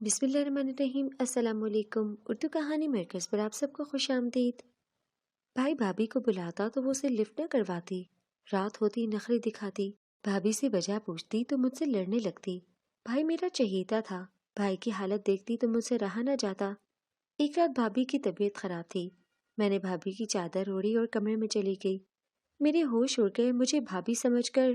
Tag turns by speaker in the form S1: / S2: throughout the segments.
S1: بسم اللہ الرحمن الرحیم۔ السلام علیکم۔ اردو کہانی مرکز پر آپ سب کو خوش آمدید۔ بھائی بھابھی کو بلاتا تو وہ اسے لفٹ نہ کرواتی، رات ہوتی نخرے دکھاتی، بھابھی سے وجہ پوچھتی تو مجھ سے لڑنے لگتی۔ بھائی میرا چہیتا تھا، بھائی کی حالت دیکھتی تو مجھ سے رہا نہ جاتا۔ ایک رات بھابھی کی طبیعت خراب تھی، میں نے بھابھی کی چادر اوڑھی اور کمرے میں چلی گئی۔ میرے ہوش اڑ گئے، مجھے بھابھی سمجھ کر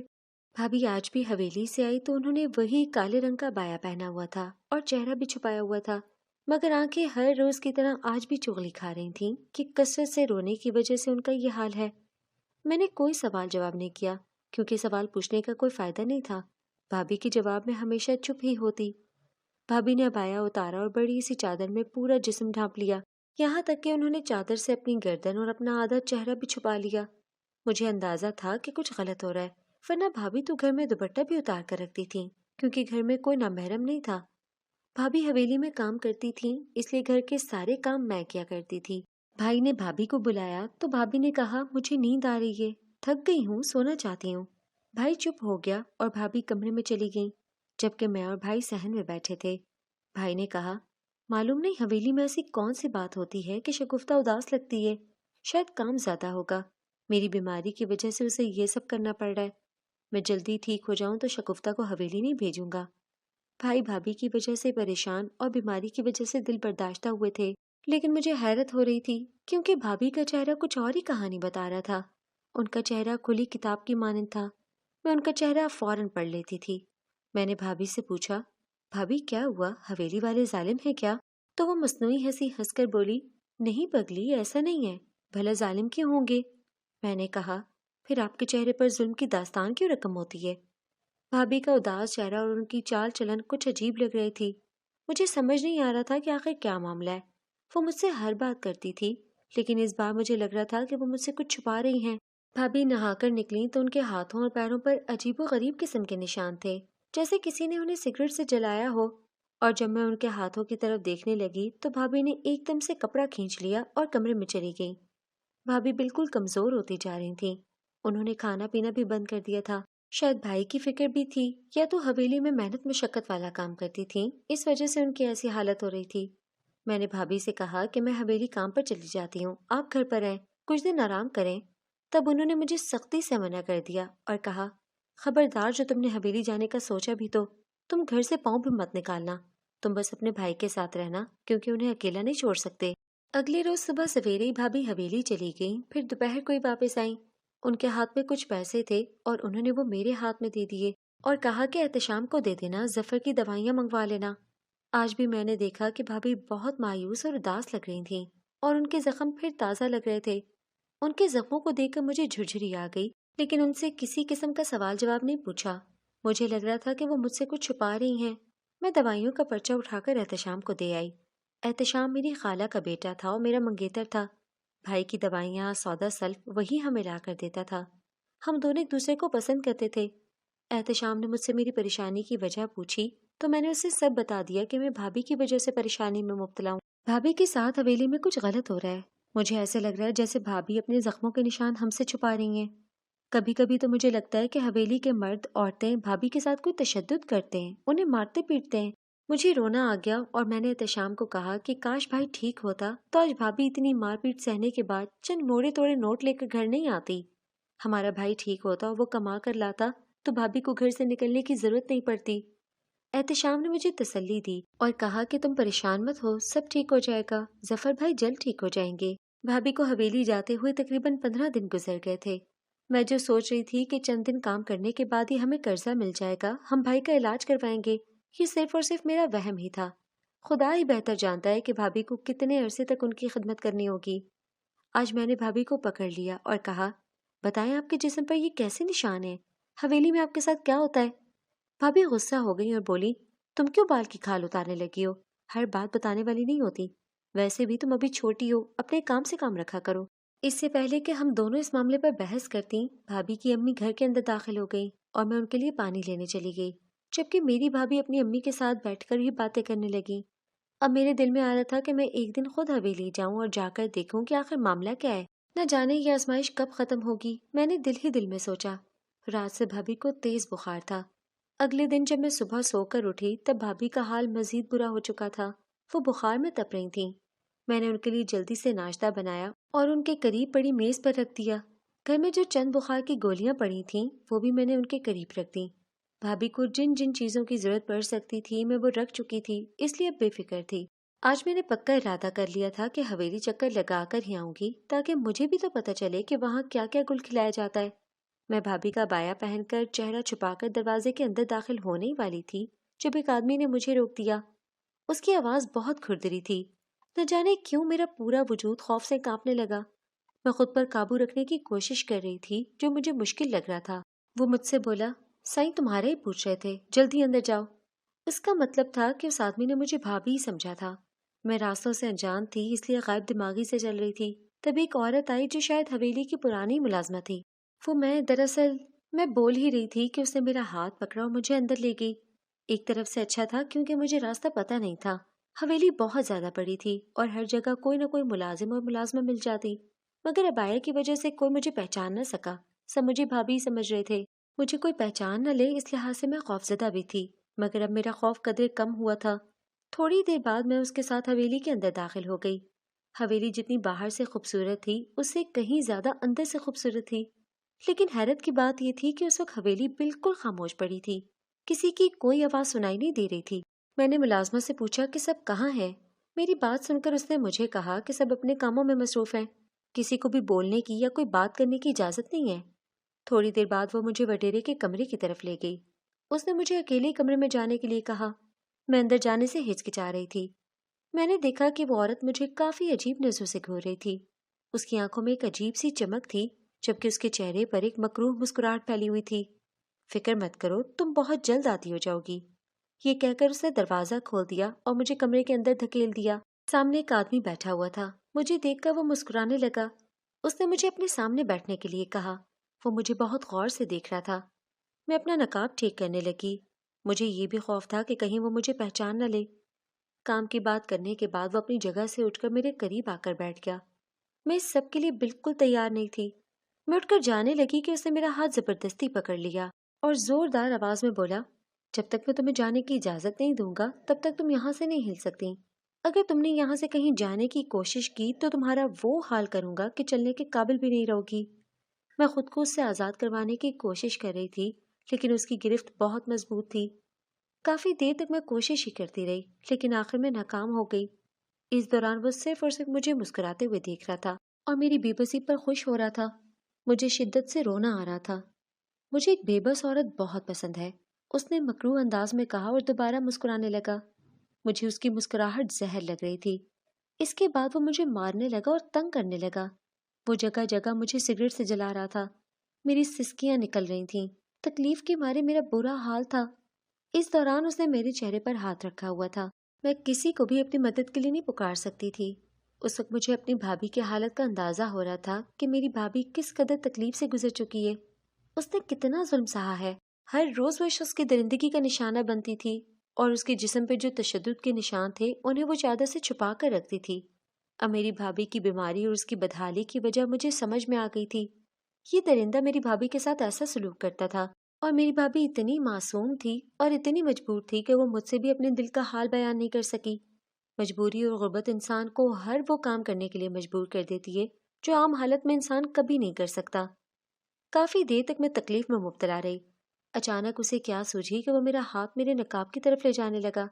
S1: بھابھی آج بھی حویلی سے آئی تو انہوں نے وہی کالے رنگ کا بایا پہنا ہوا تھا اور چہرہ بھی چھپایا ہوا تھا، مگر آنکھیں ہر روز کی طرح آج بھی چغلی کھا رہی تھیں کہ کثرت سے رونے کی وجہ سے ان کا یہ حال ہے۔ میں نے کوئی سوال جواب نہیں کیا کیونکہ سوال پوچھنے کا کوئی فائدہ نہیں تھا، بھابھی کے جواب میں ہمیشہ چپ ہی ہوتی۔ بھابھی نے ابایا اتارا اور بڑی سی چادر میں پورا جسم ڈھانپ لیا، یہاں تک کہ انہوں نے چادر سے اپنی گردن اور اپنا آدھا چہرہ بھی چھپا لیا۔ مجھے اندازہ تھا کہ کچھ غلط ہو رہا ہے، ورنہ بھابھی تو گھر میں دوپٹہ بھی اتار کر رکھتی تھیں کیونکہ گھر میں کوئی نامحرم نہیں تھا۔ بھابھی حویلی میں کام کرتی تھیں، اس لیے گھر کے سارے کام میں کیا کرتی تھی۔ بھائی نے بھابھی کو بلایا تو بھابھی نے کہا مجھے نیند آ رہی ہے، تھک گئی ہوں، سونا چاہتی ہوں۔ بھائی چپ ہو گیا اور بھابھی کمرے میں چلی گئیں، جبکہ میں اور بھائی صحن میں بیٹھے تھے۔ بھائی نے کہا معلوم نہیں حویلی میں ایسی کون سی بات ہوتی ہے کہ شگفتہ اداس لگتی ہے، شاید کام زیادہ ہوگا، میری بیماری کی وجہ سے اسے یہ سب کرنا پڑ رہا ہے، میں جلدی ٹھیک ہو جاؤں تو شگفتہ کو حویلی نہیں بھیجوں گا۔ بھائی بھابھی کی وجہ سے پریشان اور بیماری کی وجہ سے دل برداشتہ ہوئے تھے، لیکن مجھے حیرت ہو رہی تھی کیونکہ بھابھی کا چہرہ کچھ اور ہی کہانی بتا رہا تھا۔ ان کا چہرہ کھلی کتاب کی مانند تھا، میں ان کا چہرہ فوراً پڑھ لیتی تھی۔ میں نے بھابھی سے پوچھا بھابھی کیا ہوا، حویلی والے ظالم ہیں کیا؟ تو وہ مصنوعی ہنسی ہنس کر بولی نہیں پگلی، ایسا نہیں ہے، بھلا ظالم کیوں ہوں گے؟ میں نے کہا پھر آپ کے چہرے پر ظلم کی داستان کیوں رقم ہوتی ہے؟ بھابھی کا اداس چہرہ اور ان کی چال چلن کچھ عجیب لگ رہی تھی، مجھے سمجھ نہیں آ رہا تھا کہ آخر کیا معاملہ ہے۔ وہ مجھ سے ہر بات کرتی تھی، لیکن اس بار مجھے لگ رہا تھا کہ وہ مجھ سے کچھ چھپا رہی ہیں۔ بھابھی نہا کر نکلی تو ان کے ہاتھوں اور پیروں پر عجیب و غریب قسم کے نشان تھے، جیسے کسی نے انہیں سگریٹ سے جلایا ہو، اور جب میں ان کے ہاتھوں کی طرف دیکھنے لگی تو بھابھی نے ایک دم سے کپڑا کھینچ لیا اور کمرے میں چلی گئی۔ بھابھی بالکل کمزور ہوتی جا رہی تھیں، انہوں نے کھانا پینا بھی بند کر دیا تھا، شاید بھائی کی فکر بھی تھی یا تو حویلی میں محنت مشقت والا کام کرتی تھیں، اس وجہ سے ان کی ایسی حالت ہو رہی تھی۔ میں نے بھابھی سے کہا کہ میں حویلی کام پر چلی جاتی ہوں، آپ گھر پر رہیں، کچھ دن آرام کریں۔ تب انہوں نے مجھے سختی سے منع کر دیا اور کہا خبردار، جو تم نے حویلی جانے کا سوچا بھی تو تم گھر سے پاؤں بھی مت نکالنا، تم بس اپنے بھائی کے ساتھ رہنا کیونکہ انہیں اکیلا نہیں چھوڑ سکتے۔ اگلے روز صبح سویرے ہی بھابھی حویلی چلی گئیں، پھر دوپہر کو ہی واپس آئیں۔ ان کے ہاتھ میں کچھ پیسے تھے اور انہوں نے وہ میرے ہاتھ میں دے دیے اور کہا کہ احتشام کو دے دینا، ظفر کی دوائیاں منگوا لینا۔ آج بھی میں نے دیکھا کہ بھابھی بہت مایوس اور اداس لگ رہی تھیں اور ان کے زخم پھر تازہ لگ رہے تھے۔ ان کے زخموں کو دیکھ کر مجھے جھرجھری آ گئی، لیکن ان سے کسی قسم کا سوال جواب نہیں پوچھا۔ مجھے لگ رہا تھا کہ وہ مجھ سے کچھ چھپا رہی ہیں۔ میں دوائیوں کا پرچہ اٹھا کر احتشام کو دے آئی۔ احتشام میری خالہ کا بیٹا تھا اور میرا منگیتر تھا۔ بھائی کی دوائیاں، سودا سلف وہی ہمیں لا کر دیتا تھا، ہم دونوں ایک دوسرے کو پسند کرتے تھے۔ احتشام نے مجھ سے میری پریشانی کی وجہ پوچھی تو میں نے اسے سب بتا دیا کہ میں بھابھی کی وجہ سے پریشانی میں مبتلا ہوں، بھابھی کے ساتھ حویلی میں کچھ غلط ہو رہا ہے، مجھے ایسے لگ رہا ہے جیسے بھابھی اپنے زخموں کے نشان ہم سے چھپا رہی ہیں۔ کبھی کبھی تو مجھے لگتا ہے کہ حویلی کے مرد عورتیں بھابھی کے ساتھ کوئی تشدد کرتے ہیں، انہیں مارتے پیٹتے ہیں۔ مجھے رونا آ گیا اور میں نے احتشام کو کہا کہ کاش بھائی ٹھیک ہوتا تو آج بھابھی اتنی مار پیٹ سہنے کے بعد چند موڑے توڑے نوٹ لے کر گھر نہیں آتی۔ ہمارا بھائی ٹھیک ہوتا اور وہ کما کر لاتا تو بھابھی کو گھر سے نکلنے کی ضرورت نہیں پڑتی۔ احتشام نے مجھے تسلی دی اور کہا کہ تم پریشان مت ہو، سب ٹھیک ہو جائے گا، ظفر بھائی جلد ٹھیک ہو جائیں گے۔ بھابھی کو حویلی جاتے ہوئے تقریباً 15 دن گزر گئے تھے۔ میں جو سوچ رہی تھی کہ چند دن کام کرنے کے بعد ہی ہمیں قرضہ مل جائے گا، ہم بھائی کا علاج کروائیں گے، یہ صرف اور صرف میرا وہم ہی تھا۔ خدا ہی بہتر جانتا ہے کہ بھابھی کو کتنے عرصے تک ان کی خدمت کرنی ہوگی۔ آج میں نے بھابھی کو پکڑ لیا اور کہا بتائیں آپ کے جسم پر یہ کیسے نشان ہیں، حویلی میں آپ کے ساتھ کیا ہوتا ہے؟ بھابھی غصہ ہو گئی اور بولی تم کیوں بال کی کھال اتارنے لگی ہو، ہر بات بتانے والی نہیں ہوتی، ویسے بھی تم ابھی چھوٹی ہو، اپنے کام سے کام رکھا کرو۔ اس سے پہلے کہ ہم دونوں اس معاملے پر بحث کرتی، بھابھی کی امی گھر کے اندر داخل ہو گئی اور میں ان کے لیے پانی لینے چلی گئی، جبکہ میری بھابھی اپنی امی کے ساتھ بیٹھ کر ہی باتیں کرنے لگی۔ اب میرے دل میں آ رہا تھا کہ میں ایک دن خود حویلی جاؤں اور جا کر دیکھوں کہ آخر معاملہ کیا ہے، نہ جانے یہ آزمائش کب ختم ہوگی، میں نے دل ہی دل میں سوچا۔ رات سے بھابھی کو تیز بخار تھا، اگلے دن جب میں صبح سو کر اٹھی تب بھابھی کا حال مزید برا ہو چکا تھا۔ وہ بخار میں تپ رہی تھیں۔ میں نے ان کے لیے جلدی سے ناشتہ بنایا اور ان کے قریب پڑی میز پر رکھ دیا۔ گھر میں جو چند بخار کی گولیاں پڑی تھیں وہ بھی میں نے ان کے قریب رکھ دیں۔ بھابھی کو جن جن چیزوں کی ضرورت پڑ سکتی تھی میں وہ رکھ چکی تھی، اس لیے اب بے فکر تھی۔ آج میں نے پکا ارادہ کر لیا تھا کہ حویلی چکر لگا کر ہی آؤں گی، تاکہ مجھے بھی تو پتہ چلے کہ وہاں کیا کیا گل کھلایا جاتا ہے۔ میں بھابھی کا بایا پہن کر چہرہ چھپا کر دروازے کے اندر داخل ہونے ہی والی تھی جب ایک آدمی نے مجھے روک دیا۔ اس کی آواز بہت کھردری تھی۔ نہ جانے کیوں میرا پورا وجود خوف سے کانپنے لگا۔ میں خود پر قابو رکھنے کی کوشش کر رہی تھی جو مجھے مشکل لگ رہا تھا۔ وہ مجھ سے بولا، سائیں تمہارے ہی پوچھ رہے تھے، جلدی اندر جاؤ۔ اس کا مطلب تھا کہ اس آدمی نے مجھے بھابھی ہی سمجھا تھا۔ میں راستوں سے انجان تھی، اس لیے غائب دماغی سے چل رہی تھی۔ تب ایک عورت آئی جو شاید حویلی کی پرانی ملازمت تھی۔ وہ دراصل میں بول ہی رہی تھی کہ اس نے میرا ہاتھ پکڑا اور مجھے اندر لے گئی۔ ایک طرف سے اچھا تھا کیونکہ مجھے راستہ پتہ نہیں تھا۔ حویلی بہت زیادہ بڑی تھی اور ہر جگہ کوئی نہ کوئی ملازم اور ملازمہ مل جاتی، مگر ابایا کی وجہ سے کوئی مجھے پہچان نہ سکا۔ سب مجھے بھابھی ہی سمجھ رہے تھے۔ مجھے کوئی پہچان نہ لے اس لحاظ سے میں خوفزدہ بھی تھی، مگر اب میرا خوف قدرے کم ہوا تھا۔ تھوڑی دیر بعد میں اس کے ساتھ حویلی کے اندر داخل ہو گئی۔ حویلی جتنی باہر سے خوبصورت تھی اس سے کہیں زیادہ اندر سے خوبصورت تھی، لیکن حیرت کی بات یہ تھی کہ اس وقت حویلی بالکل خاموش پڑی تھی۔ کسی کی کوئی آواز سنائی نہیں دے رہی تھی۔ میں نے ملازمہ سے پوچھا کہ سب کہاں ہیں؟ میری بات سن کر اس نے مجھے کہا کہ سب اپنے کاموں میں مصروف ہیں، کسی کو بھی بولنے کی یا کوئی بات کرنے کی اجازت نہیں ہے۔ تھوڑی دیر بعد وہ مجھے وڈیرے کے کمرے کی طرف لے گئی۔ اس نے مجھے اکیلے کمرے میں جانے کے لیے کہا۔ میں اندر جانے سے ہچکچا رہی تھی۔ میں نے دیکھا کہ وہ عورت مجھے کافی عجیب نظروں سے گھور رہی تھی۔ اس کی آنکھوں میں ایک عجیب سی چمک تھی، جبکہ اس کے چہرے پر ایک مکروہ مسکراہٹ پھیلی ہوئی تھی۔ فکر مت کرو، تم بہت جلد آتی ہو جاؤ گی، یہ کہہ کر اس نے دروازہ کھول دیا اور مجھے کمرے کے اندر دھکیل دیا۔ سامنے ایک آدمی بیٹھا ہوا تھا۔ مجھے دیکھ کر وہ مسکرانے لگا۔ اس نے مجھے اپنے سامنے بیٹھنے کے لیے کہا۔ وہ مجھے بہت غور سے دیکھ رہا تھا۔ میں اپنا نقاب ٹھیک کرنے لگی۔ مجھے یہ بھی خوف تھا کہ کہیں وہ مجھے پہچان نہ لے۔ کام کی بات کرنے کے بعد وہ اپنی جگہ سے اٹھ کر میرے قریب آ کر بیٹھ گیا۔ میں اس سب کے لیے بالکل تیار نہیں تھی۔ میں اٹھ کر جانے لگی کہ اس نے میرا ہاتھ زبردستی پکڑ لیا اور زوردار آواز میں بولا، جب تک میں تمہیں جانے کی اجازت نہیں دوں گا تب تک تم یہاں سے نہیں ہل سکتی۔ اگر تم نے یہاں سے کہیں جانے کی کوشش کی تو تمہارا وہ حال کروں گا کہ چلنے کے قابل بھی نہیں رہو گی۔ میں خود کو اس سے آزاد کروانے کی کوشش کر رہی تھی، لیکن اس کی گرفت بہت مضبوط تھی۔ کافی دیر تک میں کوشش ہی کرتی رہی، لیکن آخر میں ناکام ہو گئی۔ اس دوران وہ صرف اور صرف مجھے مسکراتے ہوئے دیکھ رہا تھا اور میری بے بسی پر خوش ہو رہا تھا۔ مجھے شدت سے رونا آ رہا تھا۔ مجھے ایک بے بس عورت بہت پسند ہے، اس نے مکروہ انداز میں کہا اور دوبارہ مسکرانے لگا۔ مجھے اس کی مسکراہٹ زہر لگ رہی تھی۔ اس کے بعد وہ مجھے مارنے لگا اور تنگ کرنے لگا۔ وہ جگہ جگہ مجھے سگریٹ سے جلا رہا تھا۔ میری سسکیاں نکل رہی تھیں۔ تکلیف کے مارے میرا برا حال تھا۔ اس دوران اس نے میرے چہرے پر ہاتھ رکھا ہوا تھا۔ میں کسی کو بھی اپنی مدد کے لیے نہیں پکار سکتی تھی۔ اس وقت مجھے اپنی بھابھی کی حالت کا اندازہ ہو رہا تھا کہ میری بھابھی کس قدر تکلیف سے گزر چکی ہے۔ اس نے کتنا ظلم سہا ہے۔ ہر روز وہ شخص کی درندگی کا نشانہ بنتی تھی اور اس کے جسم پہ جو تشدد کے نشان تھے انہیں وہ چادر سے چھپا کر رکھتی تھی۔ اب میری بھابھی کی بیماری اور اس کی بدحالی کی وجہ مجھے سمجھ میں آ گئی تھی۔ یہ درندہ میری بھابھی کے ساتھ ایسا سلوک کرتا تھا، اور میری بھابھی اتنی معصوم تھی اور اتنی مجبور تھی کہ وہ مجھ سے بھی اپنے دل کا حال بیان نہیں کر سکی۔ مجبوری اور غربت انسان کو ہر وہ کام کرنے کے لیے مجبور کر دیتی ہے جو عام حالت میں انسان کبھی نہیں کر سکتا۔ کافی دیر تک میں تکلیف میں مبتلا رہی۔ اچانک اسے کیا سوجھی کہ وہ میرا ہاتھ میرے نقاب کی طرف لے جانے لگا۔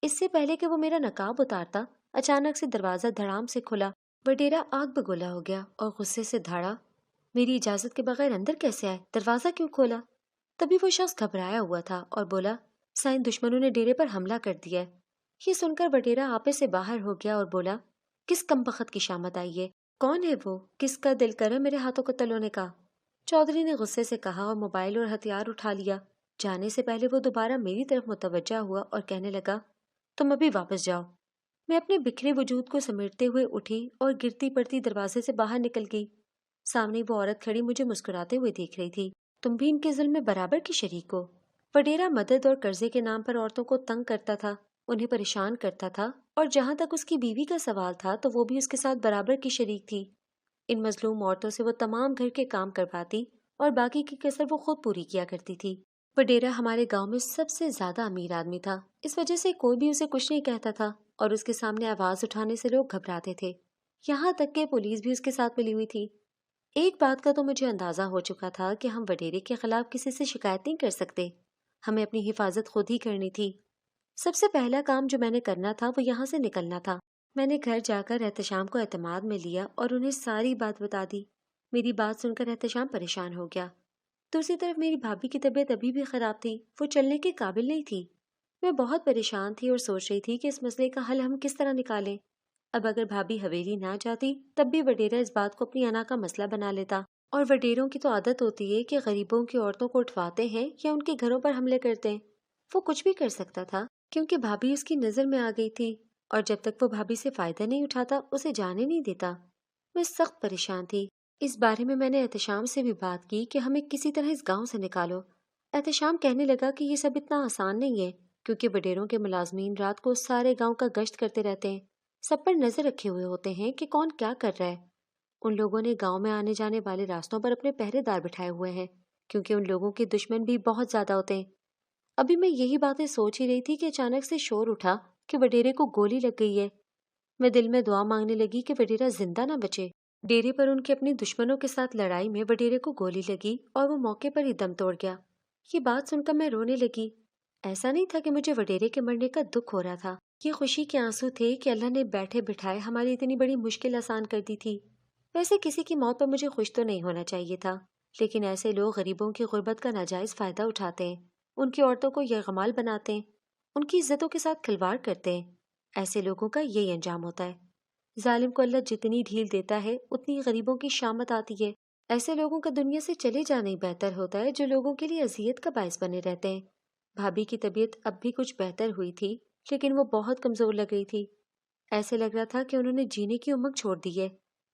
S1: اس سے پہلے کہ وہ میرا نقاب اتارتا، اچانک سے دروازہ دھڑام سے کھلا۔ وڈیرا آگ بگولا ہو گیا اور غصے سے دھاڑا، میری اجازت کے بغیر اندر کیسے آئے؟ دروازہ کیوں کھولا؟ تبھی وہ شخص گھبرایا ہوا تھا اور بولا، سائیں دشمنوں نے ڈیرے پر حملہ کر دیا ہے۔ یہ سن کر وڈیرا آپے سے باہر ہو گیا اور بولا، کس کمبخت کی شامت آئی ہے؟ کون ہے وہ؟ کس کا دل کرے میرے ہاتھوں کو تلونے کا؟ چودھری نے غصے سے کہا اور موبائل اور ہتھیار اٹھا لیا۔ جانے سے پہلے وہ دوبارہ میری طرف متوجہ ہوا اور کہنے لگا، تم ابھی واپس جاؤ۔ میں اپنے بکھرے وجود کو سمیٹتے ہوئے اٹھی اور گرتی پڑتی دروازے سے باہر نکل گئی۔ سامنے وہ عورت کھڑی مجھے مسکراتے ہوئے دیکھ رہی تھی۔ تم بھی ان کے ظلم میں برابر کی شریک ہو؟ وڈیرا مدد اور قرضے کے نام پر عورتوں کو تنگ کرتا تھا، انہیں پریشان کرتا تھا، اور جہاں تک اس کی بیوی کا سوال تھا تو وہ بھی اس کے ساتھ برابر کی شریک تھی۔ ان مظلوم عورتوں سے وہ تمام گھر کے کام کرواتی اور باقی کی کسر وہ خود پوری کیا کرتی تھی۔ وڈیرا ہمارے گاؤں میں سب سے زیادہ امیر آدمی تھا، اس وجہ سے کوئی بھی اسے کچھ نہیں کہتا تھا اور اس کے سامنے آواز اٹھانے سے لوگ گھبراتے تھے، یہاں تک کہ پولیس بھی اس کے ساتھ ملی ہوئی تھی۔ ایک بات کا تو مجھے اندازہ ہو چکا تھا کہ ہم وڈیرے کے خلاف کسی سے شکایت نہیں کر سکتے، ہمیں اپنی حفاظت خود ہی کرنی تھی۔ سب سے پہلا کام جو میں نے کرنا تھا وہ یہاں سے نکلنا تھا۔ میں نے گھر جا کر احتشام کو اعتماد میں لیا اور انہیں ساری بات بتا دی۔ میری بات سن کر احتشام پریشان ہو گیا۔ دوسری طرف میری بھابھی کی طبیعت ابھی بھی خراب تھی، وہ چلنے کے قابل نہیں تھی۔ میں بہت پریشان تھی اور سوچ رہی تھی کہ اس مسئلے کا حل ہم کس طرح نکالیں۔ اب اگر بھابھی حویلی نہ جاتی تب بھی وڈیرا اس بات کو اپنی انا کا مسئلہ بنا لیتا، اور وڈیروں کی تو عادت ہوتی ہے کہ غریبوں کی عورتوں کو اٹھواتے ہیں یا ان کے گھروں پر حملے کرتے ہیں۔ وہ کچھ بھی کر سکتا تھا کیونکہ بھابھی اس کی نظر میں آ گئی تھی، اور جب تک وہ بھابھی سے فائدہ نہیں اٹھاتا اسے جانے نہیں دیتا۔ میں سخت پریشان تھی۔ اس بارے میں نے احتشام سے بھی بات کی کہ ہمیں کسی طرح اس گاؤں سے نکالو۔ احتشام کہنے لگا کہ یہ سب اتنا آسان نہیں ہے، کیونکہ وڈیروں کے ملازمین رات کو سارے گاؤں کا گشت کرتے رہتے ہیں، سب پر نظر رکھے ہوئے ہوتے ہیں کہ کون کیا کر رہا ہے۔ ان لوگوں نے گاؤں میں آنے جانے والے راستوں پر اپنے پہرے دار بٹھائے ہوئے ہیں، کیونکہ ان لوگوں کے دشمن بھی بہت زیادہ ہوتے ہیں۔ ابھی میں یہی باتیں سوچ ہی رہی تھی کہ اچانک سے شور اٹھا کہ وڈیرے کو گولی لگ گئی ہے۔ میں دل میں دعا مانگنے لگی کہ وڈیرا زندہ نہ بچے۔ ڈیرے پر ان کے اپنے دشمنوں کے ساتھ لڑائی میں وڈیرے کو گولی لگی اور وہ موقع پر ہی دم توڑ گیا۔ یہ بات سن کر میں رونے لگی۔ ایسا نہیں تھا کہ مجھے وڈیرے کے مرنے کا دکھ ہو رہا تھا، یہ خوشی کے آنسو تھے کہ اللہ نے بیٹھے بٹھائے ہماری اتنی بڑی مشکل آسان کر دی تھی۔ ویسے کسی کی موت پر مجھے خوش تو نہیں ہونا چاہیے تھا، لیکن ایسے لوگ غریبوں کی غربت کا ناجائز فائدہ اٹھاتے ہیں، ان کی عورتوں کو یرغمال بناتے ہیں، ان کی عزتوں کے ساتھ کھلواڑ کرتے ہیں۔ ایسے لوگوں کا یہی انجام ہوتا ہے۔ ظالم کو اللہ جتنی ڈھیل دیتا ہے اتنی غریبوں کی شامت آتی ہے۔ ایسے لوگوں کا دنیا سے چلے جانا ہی بہتر ہوتا ہے جو لوگوں کے لیے اذیت کا باعث بنے رہتے ہیں۔ بھابھی کی طبیعت اب بھی کچھ بہتر ہوئی تھی، لیکن وہ بہت کمزور لگ رہی تھی۔ ایسے لگ رہا تھا کہ انہوں نے جینے کی امنگ چھوڑ دی ہے،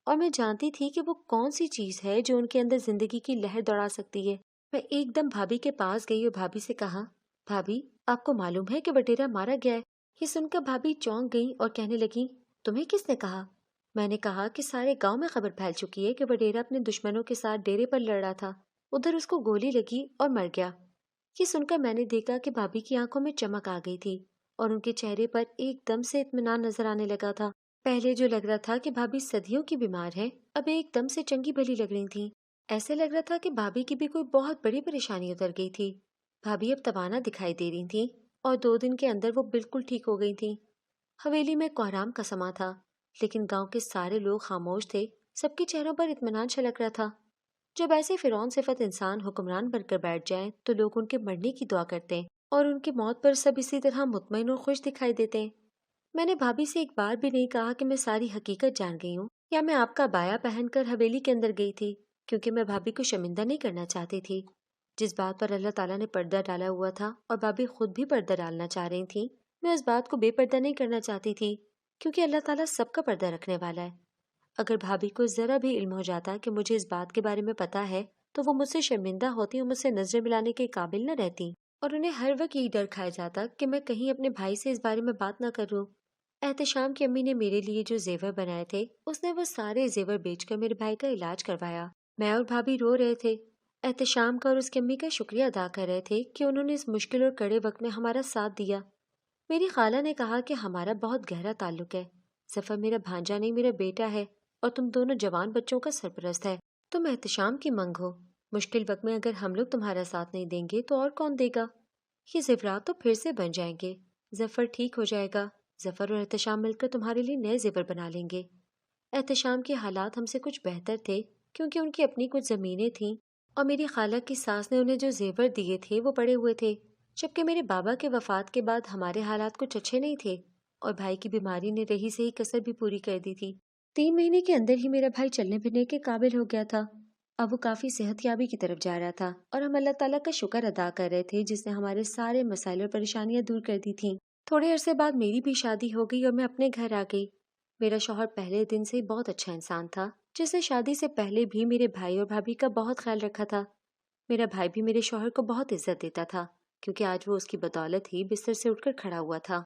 S1: اور میں جانتی تھی کہ وہ کون سی چیز ہے جو ان کے اندر زندگی کی لہر دوڑا سکتی ہے۔ میں ایک دم بھابھی کے پاس گئی اور بھابھی سے کہا، بھابھی آپ کو معلوم ہے کہ وڈیرا مارا گیا ہے؟ یہ سن کر بھابھی چونک گئی اور کہنے لگی، تمہیں کس نے کہا؟ میں نے کہا کہ سارے گاؤں میں خبر پھیل چکی ہے کہ وڈیرا اپنے دشمنوں کے ساتھ ڈیرے پر لڑ رہا تھا، ادھر اس کو گولی لگی اور مر گیا۔ یہ سن کر میں نے دیکھا کہ بھابھی کی آنکھوں میں چمک آ گئی تھی اور ان کے چہرے پر ایک دم سے اطمینان نظر آنے لگا تھا۔ پہلے جو لگ رہا تھا کہ بھابھی صدیوں کی بیمار ہے، اب ایک دم سے چنگی بھلی لگ رہی تھی۔ ایسے لگ رہا تھا کہ بھابھی کی بھی کوئی بہت بڑی پریشانی اتر گئی تھی۔ بھابھی اب توانا دکھائی دے رہی تھی اور 2 دن کے اندر وہ بالکل ٹھیک ہو گئی تھی۔ حویلی میں کوہرام کا سما تھا، لیکن گاؤں کے سارے لوگ خاموش تھے، سب کے چہروں پر اطمینان چھلک رہا تھا۔ جب ایسے فرعون صفت انسان حکمران بن کر بیٹھ جائیں تو لوگ ان کے مرنے کی دعا کرتے ہیں، اور ان کی موت پر سب اسی طرح مطمئن اور خوش دکھائی دیتے ہیں۔ میں نے بھابھی سے ایک بار بھی نہیں کہا کہ میں ساری حقیقت جان گئی ہوں یا میں آپ کا بایا پہن کر حویلی کے اندر گئی تھی، کیونکہ میں بھابھی کو شرمندہ نہیں کرنا چاہتی تھی۔ جس بات پر اللہ تعالیٰ نے پردہ ڈالا ہوا تھا اور بھابھی خود بھی پردہ ڈالنا چاہ رہی تھی، میں اس بات کو بے پردہ نہیں کرنا چاہتی تھی، کیونکہ اللہ تعالیٰ سب کا پردہ رکھنے والا ہے۔ اگر بھابھی کو ذرا بھی علم ہو جاتا کہ مجھے اس بات کے بارے میں پتا ہے تو وہ مجھ سے شرمندہ ہوتی اور مجھ سے نظر ملانے کے قابل نہ رہتی، اور انہیں ہر وقت یہی ڈر کھایا جاتا کہ میں کہیں اپنے بھائی سے اس بارے میں بات نہ کروں۔ احتشام کی امی نے میرے لیے جو زیور بنائے تھے، اس نے وہ سارے زیور بیچ کر میرے بھائی کا علاج کروایا۔ میں اور بھابھی رو رہے تھے، احتشام کا اور اس کی امی کا شکریہ ادا کر رہے تھے کہ انہوں نے اس مشکل اور کڑے وقت میں ہمارا ساتھ دیا۔ میری خالہ نے کہا کہ ہمارا بہت گہرا تعلق ہے، ظفر میرا بھانجا نہیں میرا بیٹا ہے، اور تم دونوں جوان بچوں کا سرپرست ہے۔ تم احتشام کی منگ ہو، مشکل وقت میں اگر ہم لوگ تمہارا ساتھ نہیں دیں گے تو اور کون دے گا؟ یہ زیورات تو پھر سے بن جائیں گے، ظفر ٹھیک ہو جائے گا، ظفر اور احتشام مل کر تمہارے لیے نئے زیور بنا لیں گے۔ احتشام کے حالات ہم سے کچھ بہتر تھے کیونکہ ان کی اپنی کچھ زمینیں تھیں، اور میری خالہ کی ساس نے انہیں جو زیور دیے تھے وہ پڑے ہوئے تھے، جبکہ میرے بابا کے وفات کے بعد ہمارے حالات کچھ اچھے نہیں تھے، اور بھائی کی بیماری نے رہی سے ہی کسر بھی پوری کر دی تھی۔ 3 مہینے کے اندر ہی میرا بھائی چلنے پھرنے کے قابل ہو گیا تھا۔ اب وہ کافی صحت یابی کی طرف جا رہا تھا، اور ہم اللہ تعالیٰ کا شکر ادا کر رہے تھے جس نے ہمارے سارے مسائل اور پریشانیاں دور کر دی تھیں۔ تھوڑے عرصے بعد میری بھی شادی ہو گئی اور میں اپنے گھر آ گئی۔ میرا شوہر پہلے دن سے ہی بہت اچھا انسان تھا، جس نے شادی سے پہلے بھی میرے بھائی اور بھابھی کا بہت خیال رکھا تھا۔ میرا بھائی بھی میرے شوہر کو بہت عزت دیتا تھا، کیونکہ آج وہ اس کی بدولت ہی بستر سے اٹھ کر کھڑا ہوا تھا۔